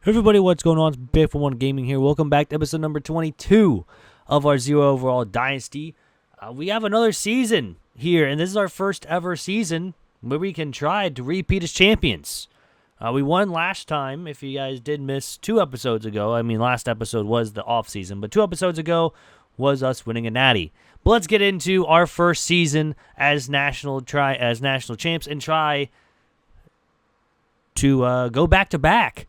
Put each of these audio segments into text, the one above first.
Hey everybody, what's going on? It's Big for One Gaming here. Welcome back to episode number 22 of our Zero Overall Dynasty. We have another season here, and this is our first ever season where we can try to repeat as champions. We won last time, if you guys did miss 2 episodes ago. I mean, last episode was the off season, but 2 episodes ago was us winning a natty. But let's get into our first season as national champs and try to go back to back.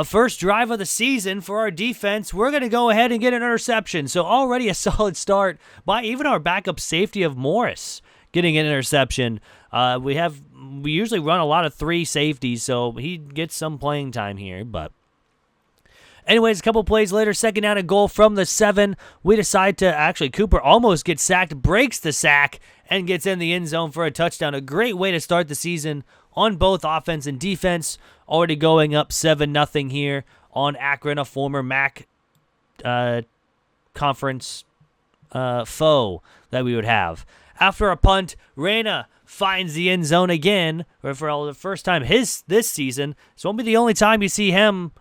First drive of the season for our defense, we're going to go ahead and get an interception. So already a solid start by even our backup safety of Morris getting an interception. We usually run a lot of 3 safeties, so he gets some playing time here. But anyways, a couple plays later, second down and goal from the 7. We decide to Cooper almost gets sacked, breaks the sack, and gets in the end zone for a touchdown. A great way to start the season on both offense and defense. Already going up 7-0 here on Akron, a former MAC conference foe that we would have. After a punt, Reyna finds the end zone again, or for the first time this season. So it won't be the only time you see him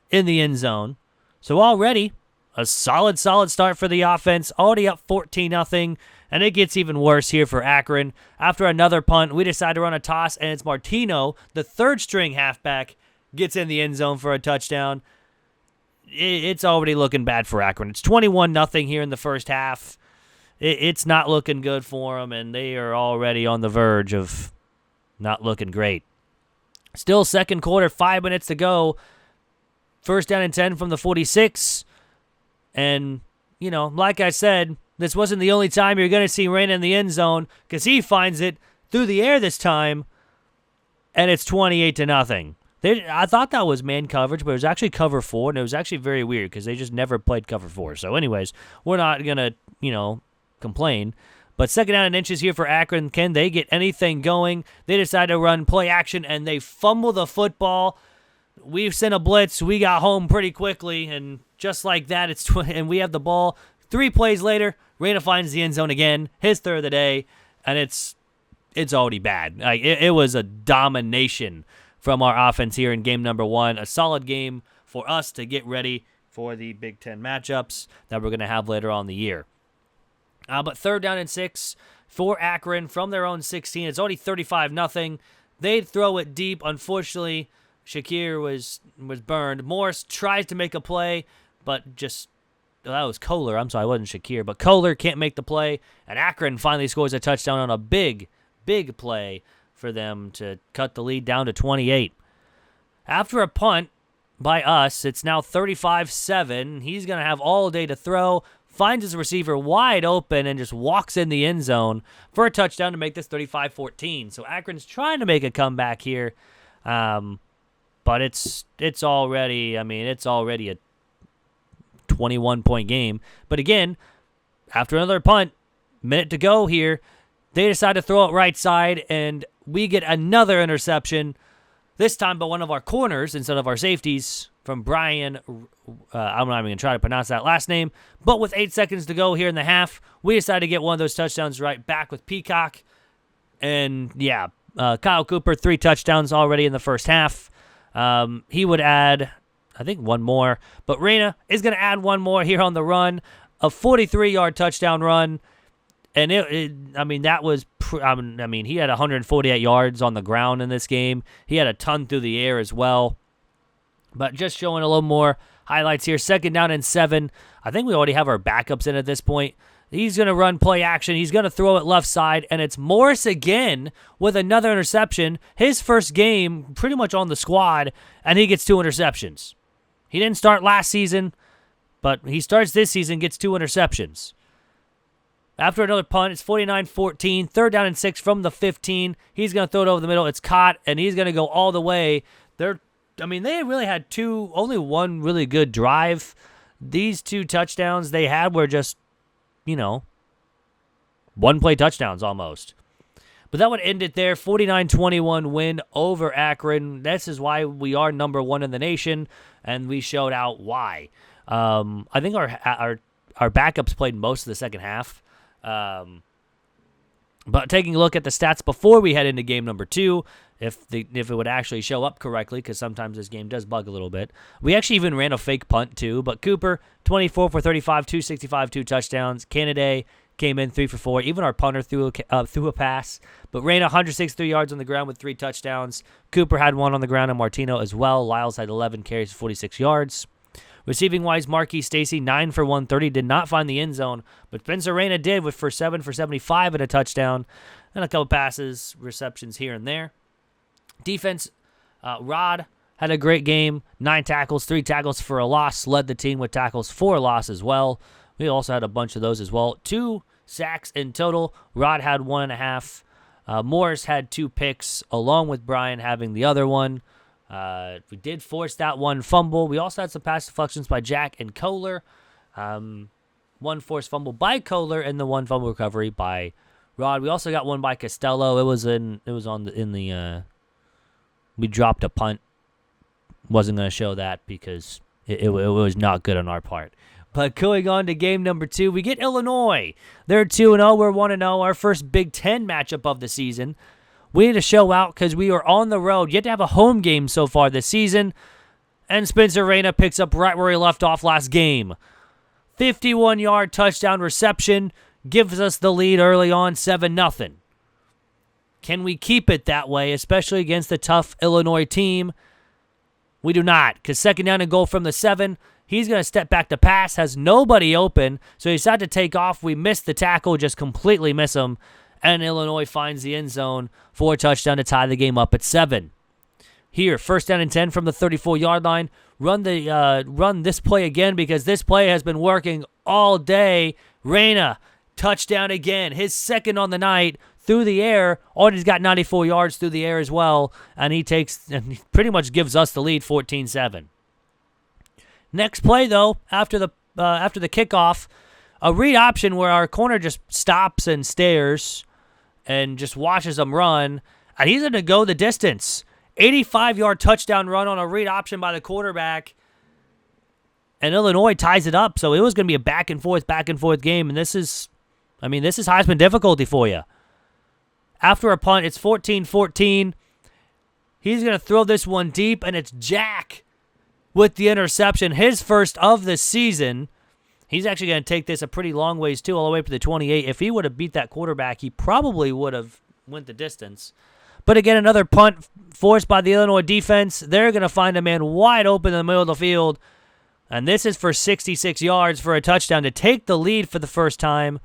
in the end zone. So already a solid start for the offense. Already up 14-0. And it gets even worse here for Akron. After another punt, we decide to run a toss, and it's Martino, the third-string halfback, gets in the end zone for a touchdown. It's already looking bad for Akron. It's 21-0 here in the first half. It's not looking good for them, and they are already on the verge of not looking great. Still second quarter, 5 minutes to go. First down and 10 from the 46. And, like I said, this wasn't the only time you're going to see Reyna in the end zone, because he finds it through the air this time, and it's 28-0. I thought that was man coverage, but it was actually cover 4, and it was actually very weird because they just never played cover 4. So anyways, we're not going to, complain. But second down and inches here for Akron. Can they get anything going? They decide to run play action, and they fumble the football. We've sent a blitz. We got home pretty quickly, and just like that, and we have the ball. 3 plays later, Reyna finds the end zone again, his third of the day, and it's already bad. It was a domination from our offense here in game number 1. A solid game for us to get ready for the Big Ten matchups that we're going to have later on in the year. But third down and 6 for Akron from their own 16. It's already 35-0. They'd throw it deep. Unfortunately, Shakir was burned. Morris tries to make a play, but just... that was Kohler. I'm sorry, it wasn't Shakir. But Kohler can't make the play, and Akron finally scores a touchdown on a big play for them to cut the lead down to 28. After a punt by us, it's now 35-7. He's going to have all day to throw, finds his receiver wide open, and just walks in the end zone for a touchdown to make this 35-14. So Akron's trying to make a comeback here, but it's already a 21-point game. But again, after another punt, minute to go here, they decide to throw it right side, and we get another interception, this time by one of our corners instead of our safeties, from Brian. I'm not even going to try to pronounce that last name. But with 8 seconds to go here in the half, we decide to get one of those touchdowns right back with Peacock. And, Kyle Cooper, 3 touchdowns already in the first half. He would add... I think one more, but Reyna is going to add one more here on the run, a 43-yard touchdown run, and that was, he had 148 yards on the ground in this game. He had a ton through the air as well, but just showing a little more highlights here. Second down and 7. I think we already have our backups in at this point. He's going to run play action. He's going to throw it left side, and it's Morris again with another interception. His first game pretty much on the squad, and he gets 2 interceptions. He didn't start last season, but he starts this season, gets 2 interceptions. After another punt, it's 49-14. Third down and 6 from the 15. He's going to throw it over the middle. It's caught, and he's going to go all the way. They really had only one really good drive. These 2 touchdowns they had were just, one-play touchdowns almost. But that would end it there. 49-21 win over Akron. This is why we are number 1 in the nation, and we showed out why. I think our backups played most of the second half. But taking a look at the stats before we head into game number 2, if it would actually show up correctly, because sometimes this game does bug a little bit. We actually even ran a fake punt too, but Cooper 24 for 35, 265, 2 touchdowns. Canada came in 3 for 4. Even our punter threw a pass, but ran 163 yards on the ground with 3 touchdowns. Cooper had 1 on the ground, and Martino as well. Lyles had 11 carries, 46 yards. Receiving-wise, Marquis Stacy, 9 for 130, did not find the end zone, but Spencer Raina did for 7 for 75 and a touchdown, and a couple passes, receptions here and there. Defense, Rod had a great game, 9 tackles, 3 tackles for a loss, led the team with tackles for a loss as well. We also had a bunch of those as well. 2 sacks in total. Rod had 1.5. Morris had 2 picks, along with Brian having the other one. We did force that 1 fumble. We also had some pass deflections by Jack and Kohler. 1 forced fumble by Kohler and the 1 fumble recovery by Rod. We also got 1 by Costello. We dropped a punt. Wasn't going to show that because it was not good on our part. But going on to game number 2, we get Illinois. They're 2-0. We're 1-0. Our first Big Ten matchup of the season. We need to show out because we are on the road. Yet to have a home game so far this season. And Spencer Raina picks up right where he left off last game. 51-yard touchdown reception gives us the lead early on, 7-0. Can we keep it that way, especially against a tough Illinois team? We do not, because second down and goal from the 7. He's going to step back to pass, has nobody open, so he decided to take off. We missed the tackle, just completely miss him, and Illinois finds the end zone for a touchdown to tie the game up at 7. Here, first down and 10 from the 34-yard line. Run this play again because this play has been working all day. Raina, touchdown again, his second on the night through the air. Already got 94 yards through the air as well, and he pretty much gives us the lead, 14-7. Next play, though, after the kickoff, a read option where our corner just stops and stares and just watches them run, and he's going to go the distance. 85-yard touchdown run on a read option by the quarterback, and Illinois ties it up. So it was going to be a back and forth game, and this is Heisman difficulty for you. After a punt, it's 14-14. He's going to throw this one deep, and it's Jack with the interception, his first of the season. He's actually going to take this a pretty long ways, too, all the way up to the 28. If he would have beat that quarterback, he probably would have went the distance. But again, another punt forced by the Illinois defense. They're going to find a man wide open in the middle of the field. And this is for 66 yards for a touchdown to take the lead for the first time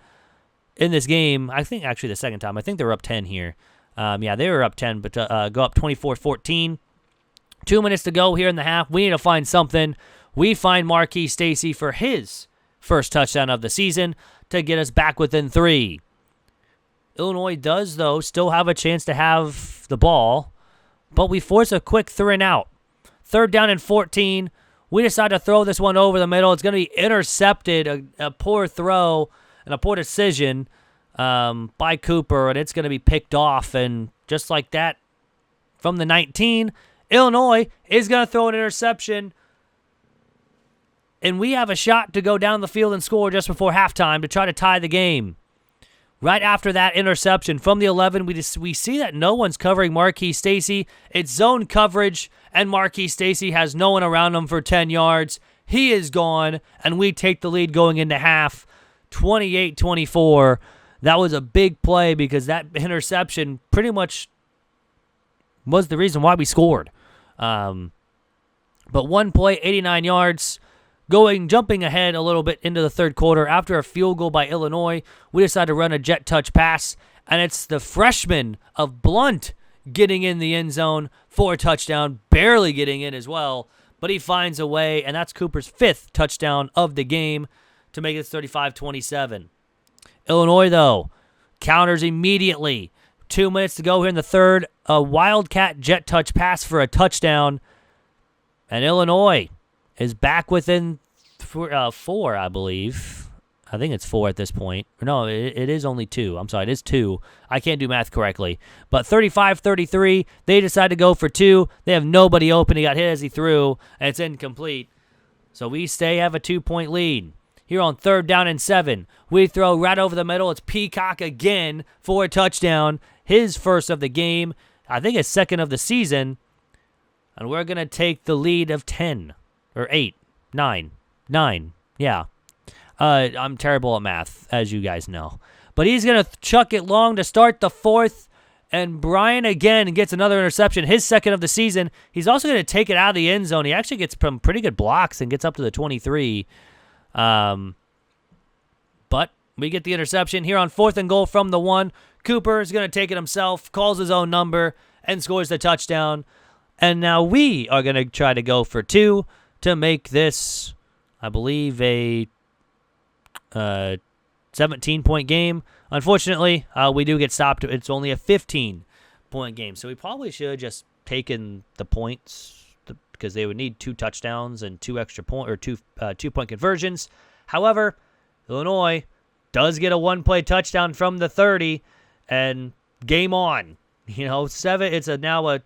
in this game. I think actually the second time. I think they were up 10 here. They were up 10, but go up 24-14. 2 minutes to go here in the half. We need to find something. We find Marquis Stacy for his first touchdown of the season to get us back within 3. Illinois does, though, still have a chance to have the ball, but we force a quick 3 and out. Third down and 14. We decide to throw this one over the middle. It's going to be intercepted, a poor throw and a poor decision by Cooper, and it's going to be picked off. And just like that, from the 19, Illinois is going to throw an interception, and we have a shot to go down the field and score just before halftime to try to tie the game. Right after that interception from the 11, we see that no one's covering Marquis Stacy. It's zone coverage, and Marquis Stacy has no one around him for 10 yards. He is gone, and we take the lead going into half, 28-24. That was a big play because that interception pretty much was the reason why we scored. But one play, 89 yards. Jumping ahead a little bit into the third quarter, after a field goal by Illinois, we decide to run a jet touch pass, and it's the freshman of Blunt getting in the end zone for a touchdown, barely getting in as well, but he finds a way, and that's Cooper's 5th touchdown of the game to make it 35-27. Illinois, though, counters immediately. 2 minutes to go here in the third, a wildcat jet touch pass for a touchdown, and Illinois is back within 4, I believe. I think it's 4 at this point. No, it is only 2. I'm sorry, it is 2. I can't do math correctly. But 35-33, they decide to go for 2. They have nobody open. He got hit as he threw, and it's incomplete. So we have a 2-point lead. Here on third down and 7, we throw right over the middle. It's Peacock again for a touchdown, his first of the game. I think his second of the season, and we're going to take the lead of 10 or 8, 9, 9. Yeah. I'm terrible at math, as you guys know. But he's going to chuck it long to start the fourth. And Brian again gets another interception, his second of the season. He's also going to take it out of the end zone. He actually gets some pretty good blocks and gets up to the 23. But we get the interception here on 4th and goal from the 1. Cooper is going to take it himself, calls his own number, and scores the touchdown. And now we are going to try to go for 2 to make this, I believe, a 17-point game. Unfortunately, we do get stopped. It's only a 15-point game. So we probably should have just taken the points because they would need 2 touchdowns and 2 extra point or 2-point conversions. However, Illinois does get a 1-play touchdown from the 30, and game on. You know, 7. It's now a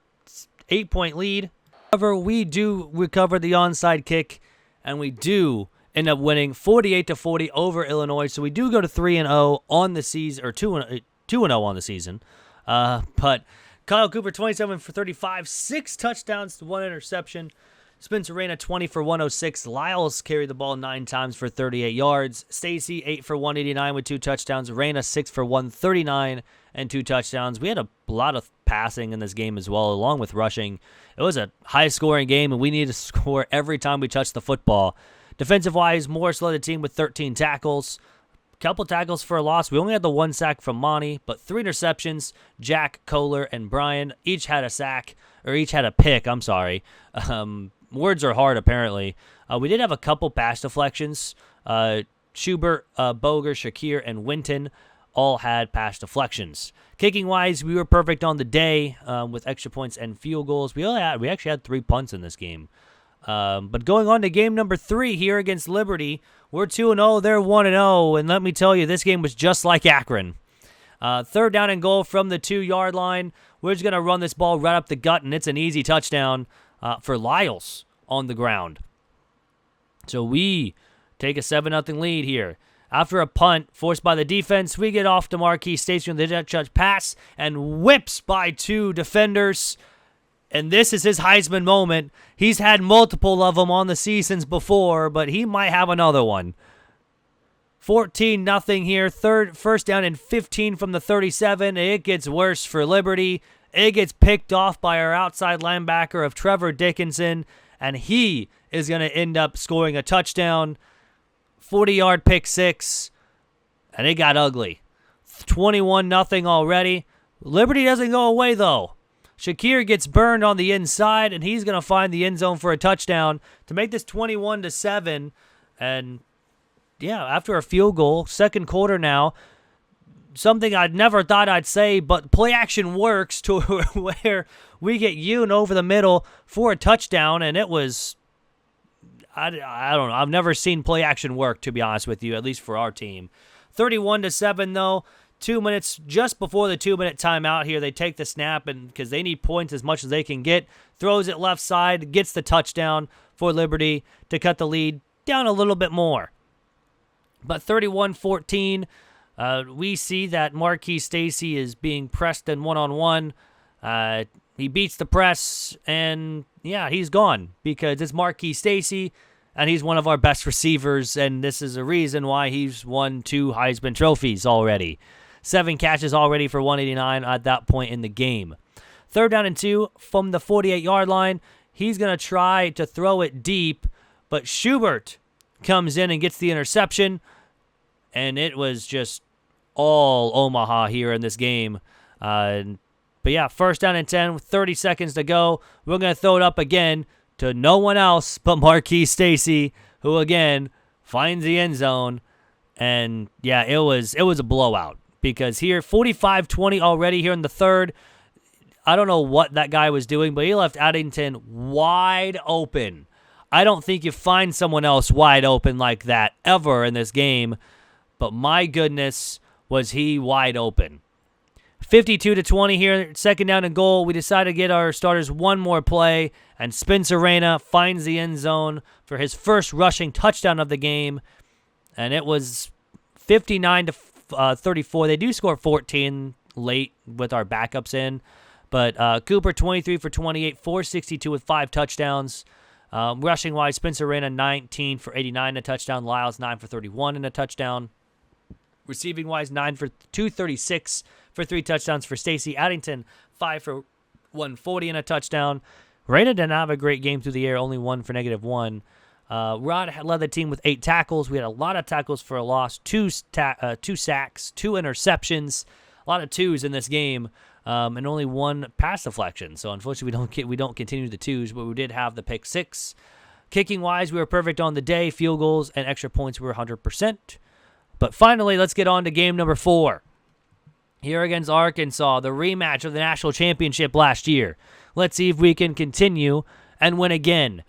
8-point lead. However, we do recover the onside kick, and we do end up winning 48-40 over Illinois. So we do go to 3-0 on the season, or 2-0 on the season. But Kyle Cooper, 27 for 35, 6 touchdowns to 1 interception. Spencer Raina, 20 for 106. Lyles carried the ball 9 times for 38 yards. Stacy, 8 for 189 with 2 touchdowns. Raina, 6 for 139 and 2 touchdowns. We had a lot of passing in this game as well, along with rushing. It was a high-scoring game, and we needed to score every time we touched the football. Defensive-wise, Morris led the team with 13 tackles. Couple tackles for a loss. We only had the 1 sack from Monty, but 3 interceptions. Jack, Kohler, and Brian each had a sack, or each had a pick, I'm sorry. Words are hard, apparently. We did have a couple pass deflections. Schubert, Boger, Shakir, and Winton all had pass deflections. Kicking-wise, we were perfect on the day with extra points and field goals. We actually had 3 punts in this game. But going on to game number 3 here against Liberty, we're 2-0, they're 1-0, and let me tell you, this game was just like Akron. 3rd down and goal from the 2-yard line. We're just going to run this ball right up the gut, and it's an easy touchdown for Lyles on the ground. So we take a 7-0 lead here. After a punt forced by the defense, we get off to Marquis Stacy on the judge pass and whips by 2 defenders. And this is his Heisman moment. He's had multiple of them on the seasons before, but he might have another one. 14-0 here. 1st down and 15 from the 37. It gets worse for Liberty. It gets picked off by our outside linebacker of Trevor Dickinson, and he is going to end up scoring a touchdown. 40-yard pick 6, and it got ugly. 21-0 already. Liberty doesn't go away, though. Shakir gets burned on the inside, and he's going to find the end zone for a touchdown to make this 21-7. And, yeah, after a field goal, 2nd quarter now, something I'd never thought I'd say, but play action works to where we get Yoon over the middle for a touchdown, and it was, I don't know, I've never seen play action work, to be honest with you, at least for our team. 31-7, though. 2 minutes just before the 2-minute timeout here. They take the snap and because they need points as much as they can get. Throws it left side, gets the touchdown for Liberty to cut the lead down a little bit more. But 31-14, we see that Marquis Stacy is being pressed in one-on-one. He beats the press, and yeah, he's gone because it's Marquis Stacy, and he's one of our best receivers, and this is a reason why he's won 2 Heisman trophies already. 7 catches already for 189 at that point in the game. 3rd down and 2 from the 48-yard line. He's going to try to throw it deep, but Schubert comes in and gets the interception, and it was just all Omaha here in this game. But yeah, 1st down and 10 with 30 seconds to go. We're going to throw it up again to no one else but Marquis Stacy, who again finds the end zone. And yeah, it was a blowout because here 45-20 already here in the 3rd. I don't know what that guy was doing, but he left Addington wide open. I don't think you find someone else wide open like that ever in this game, but my goodness, was he wide open. 52-20 here, 2nd down and goal. We decide to get our starters one more play, and Spencer Raina finds the end zone for his first rushing touchdown of the game, and it was 59-34. They do score 14 late with our backups in, But Cooper, 23 for 28, 462 with 5 touchdowns. Rushing-wise, Spencer Raina, 19 for 89 and a touchdown. Lyles, 9 for 31 and a touchdown. Receiving-wise, 9 for 236 for 3 touchdowns for Stacy. Addington, 5 for 140 and a touchdown. Raina did not have a great game through the air, only 1 for -1. Rod led the team with 8 tackles. We had a lot of tackles for a loss, 2 sacks, 2 interceptions, a lot of 2s in this game, and only 1 pass deflection. So unfortunately, we don't continue the 2s, but we did have the pick 6. Kicking wise, we were perfect on the day. Field goals and extra points were 100%. But finally, let's get on to game number 4. Here against Arkansas, the rematch of the national championship last year. Let's see if we can continue and win again.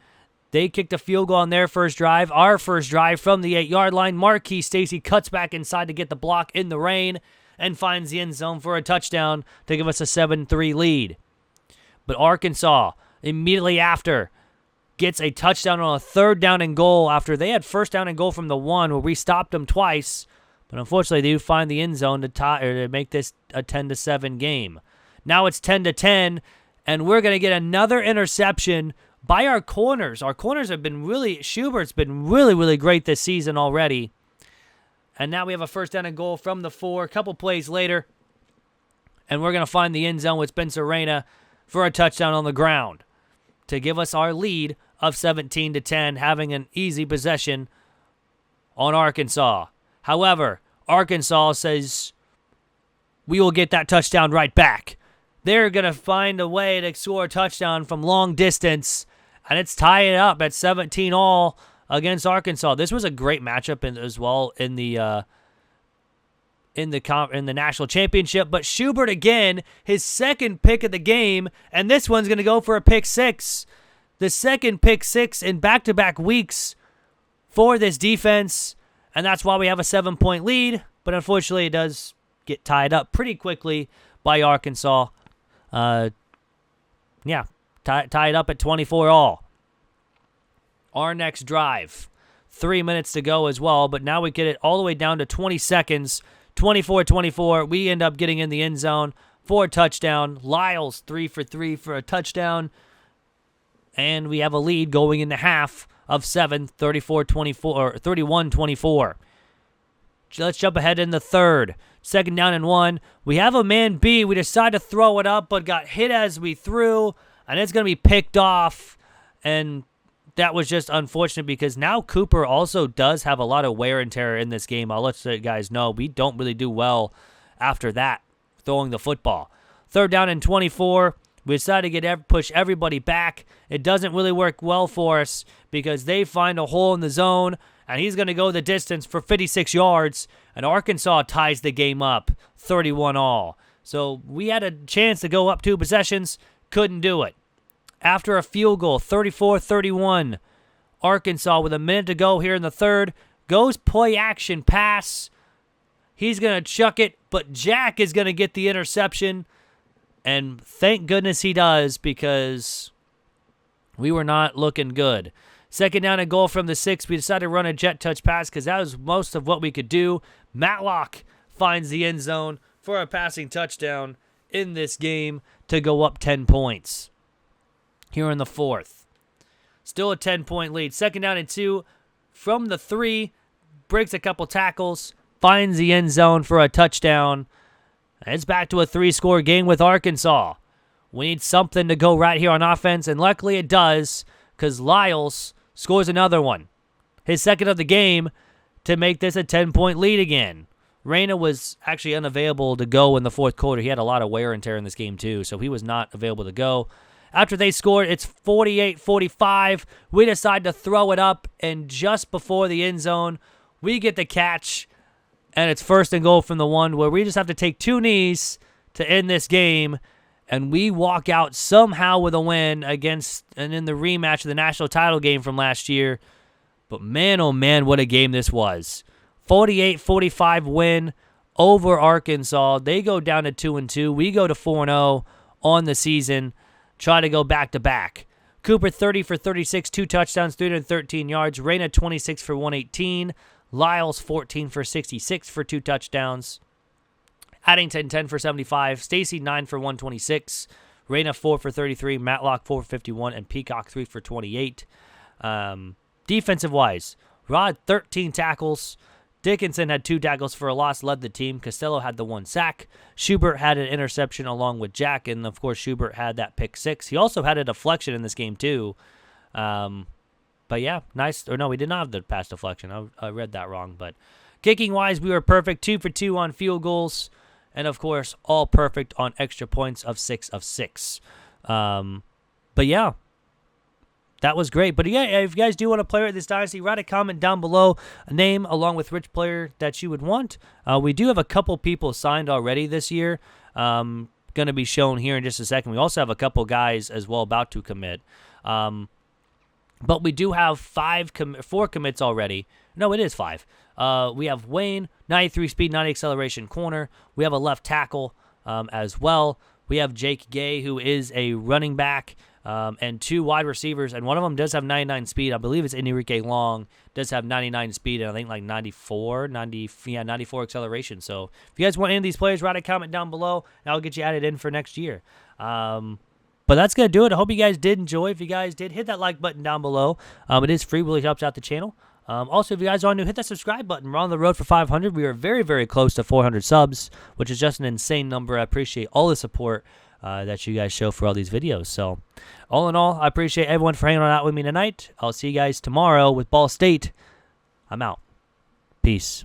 They kicked a field goal on their first drive. Our first drive from the 8-yard line. Marquis Stacy cuts back inside to get the block in the rain and finds the end zone for a touchdown to give us a 7-3 lead. But Arkansas, immediately after, gets a touchdown on a 3rd down and goal after they had 1st down and goal from the 1 where we stopped them twice. But unfortunately, they do find the end zone to make this a 10-7 game. Now it's 10-10, and we're going to get another interception by our corners. Our corners have been Schubert's been really great this season already. And now we have a 1st down and goal from the 4, a couple plays later. And we're going to find the end zone with Spencer Raina for a touchdown on the ground to give us our lead of 17-10, having an easy possession on Arkansas. However, Arkansas says we will get that touchdown right back. They're going to find a way to score a touchdown from long distance, and it's tied up at 17-all against Arkansas. This was a great matchup as well in the national championship. But Schubert again, his 2nd pick of the game, and this one's going to go for a pick 6. The 2nd pick 6 in back-to-back weeks for this defense, and that's why we have a 7-point lead. But unfortunately, it does get tied up pretty quickly by Arkansas. Tied up at 24-all. Our next drive, 3 minutes to go as well, but now we get it all the way down to 20 seconds, 24-24. We end up getting in the end zone for a touchdown. Lyles, 3 for 3 for a touchdown. And we have a lead going into half of 7, 34-24, or 31-24. Let's jump ahead in the 3rd. 2nd down and 1. We have a man B. We decide to throw it up, but got hit as we threw, and it's going to be picked off. And that was just unfortunate because now Cooper also does have a lot of wear and tear in this game. I'll let you guys know we don't really do well after that, throwing the football. 3rd down and 24. We decided to push everybody back. It doesn't really work well for us because they find a hole in the zone, and he's going to go the distance for 56 yards, and Arkansas ties the game up 31-all. So we had a chance to go up 2 possessions, couldn't do it. After a field goal, 34-31, Arkansas with a minute to go here in the 3rd, goes play action pass. He's going to chuck it, but Jack is going to get the interception. And thank goodness he does because we were not looking good. 2nd down and goal from the 6. We decided to run a jet touch pass because that was most of what we could do. Matlock finds the end zone for a passing touchdown in this game to go up 10 points. Here in the 4th. Still a 10-point lead. 2nd down and 2 from the 3. Breaks a couple tackles. Finds the end zone for a touchdown. It's back to a 3-score game with Arkansas. We need something to go right here on offense, and luckily it does because Lyles scores another one. His 2nd of the game to make this a 10-point lead again. Raina was actually unavailable to go in the 4th quarter. He had a lot of wear and tear in this game too, so he was not available to go. After they scored, it's 48-45. We decide to throw it up, and just before the end zone, we get the catch, and it's 1st and goal from the 1 where we just have to take 2 knees to end this game, and we walk out somehow with a win and in the rematch of the national title game from last year. But man, oh man, what a game this was. 48-45 win over Arkansas. They go down to 2-2. We go to 4-0 on the season. Try to go back-to-back. Cooper, 30 for 36, 2 touchdowns, 313 yards. Raina, 26 for 118. Lyles, 14 for 66 for 2 touchdowns. Addington, 10 for 75. Stacy, 9 for 126. Reyna 4 for 33, Matlock 4 for 51, and Peacock 3 for 28. Defensive-wise, Rod 13 tackles. Dickinson had 2 tackles for a loss, led the team. Costello had the 1 sack. Schubert had an interception along with Jack, and of course Schubert had that pick 6. He also had a deflection in this game too. But yeah, nice. Or no, we did not have the pass deflection. I read that wrong. But kicking-wise, we were perfect. 2 for 2 on field goals. And of course, all perfect on extra points of 6 of 6. But yeah. That was great. But yeah, if you guys do want to play with this Dynasty, write a comment down below, a name along with which player that you would want. We do have a couple people signed already this year. Going to be shown here in just a second. We also have a couple guys as well about to commit. But we do have 4 commits already. No, it is 5. We have Wayne, 93 speed, 90 acceleration corner. We have a left tackle as well. We have Jake Gay, who is a running back. And 2 wide receivers, and one of them does have 99 speed. I believe it's Enrique Long, does have 99 speed, and I think like 94 acceleration. So if you guys want any of these players, write a comment down below, and I'll get you added in for next year. But that's going to do it. I hope you guys did enjoy. If you guys did, hit that like button down below. It is free, really helps out the channel. Also, if you guys are new, hit that subscribe button. We're on the road for 500. We are very, very close to 400 subs, which is just an insane number. I appreciate all the support that you guys show for all these videos. So, all in all, I appreciate everyone for hanging out with me tonight. I'll see you guys tomorrow with Ball State. I'm out. Peace.